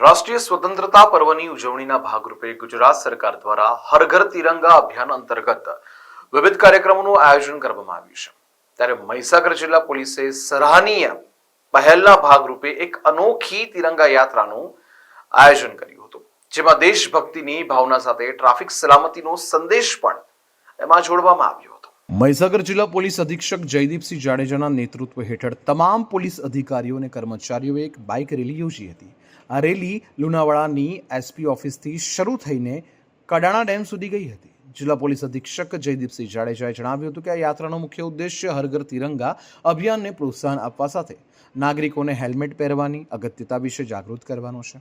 રાષ્ટ્રીય સ્વતંત્રતા પર્વની ઉજવણીના ભાગરૂપે ગુજરાત સરકાર દ્વારા હર ઘર તિરંગા અભિયાન અંતર્ગત વિવિધ કાર્યક્રમોનું આયોજન કરવામાં આવ્યું છે. ત્યારે મહીસાગર જિલ્લા પોલીસે સરાહનીય પહેલના ભાગરૂપે એક અનોખી તિરંગા યાત્રાનું આયોજન કર્યું હતું, જેમાં દેશભક્તિની ભાવના સાથે ટ્રાફિક સલામતીનો સંદેશ પણ એમાં જોડવામાં આવ્યો હતો. મહીસાગર જિલ્લા પોલીસ અધિક્ષક જયદીપસિંહ જાડેજાના નેતૃત્વ હેઠળ તમામ પોલીસ અધિકારીઓ અને કર્મચારીઓએ એક બાઇક રેલી યોજી હતી. આ રેલી લુણાવાડાની એસપી ઓફિસથી શરૂ થઈને કડાણા ડેમ સુધી ગઈ હતી. જિલ્લા પોલીસ અધિક્ષક જયદીપસિંહ જાડેજાએ જણાવ્યું હતું કે આ યાત્રાનો મુખ્ય ઉદ્દેશ્ય હર ઘર તિરંગા અભિયાનને પ્રોત્સાહન આપવા સાથે નાગરિકોને હેલ્મેટ પહેરવાની અગત્યતા વિશે જાગૃત કરવાનો છે.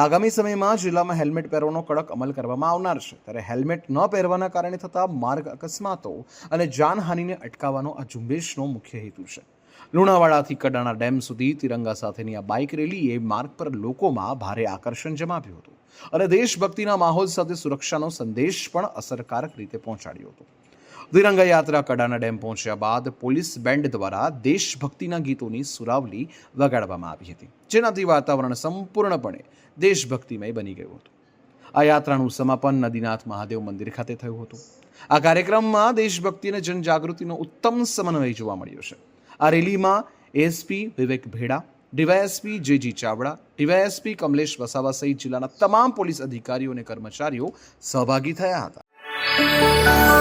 આગામી સમયમાં જિલ્લામાં હેલ્મેટ પહેરવાનો કડક અમલ કરવામાં આવનાર છે. ત્યારે હેલ્મેટ ન પહેરવાના કારણે થતા માર્ગ અકસ્માતો અને જાનહાનિને અટકાવવાનો આ ઝુંબેશનો મુખ્ય હેતુ છે. લુણાવાડાથી કડાણા ડેમ સુધી તિરંગા સાથેની આ બાઇક રેલીએ માર્ગ પર લોકોમાં ભારે આકર્ષણ જમાવ્યું હતું અને દેશભક્તિના માહોલ સાથે સુરક્ષાનો સંદેશ પણ અસરકારક રીતે પહોંચાડ્યો હતો. તિરંગા યાત્રા કડાણા ડેમ પહોંચ્યા બાદ પોલીસ બેન્ડ દ્વારા દેશભક્તિના ગીતોની સુરાવલી વગાડવામાં આવી હતી, જેનાથી વાતાવરણ સંપૂર્ણપણે દેશભક્તિમય બની ગયું હતું. આ યાત્રાનું સમાપન નદીનાથ મહાદેવ મંદિર ખાતે થયું હતું. આ કાર્યક્રમમાં દેશભક્તિ અને જનજાગૃતિનો ઉત્તમ સમન્વય જોવા મળ્યો છે. આ રેલીમાં SP Vivek Bheda, DYSP JG Chavda, DYSP Kamlesh Vasava સહિત જિલ્લાના તમામ પોલીસ અધિકારીઓ અને કર્મચારીઓ સહભાગી થયા હતા.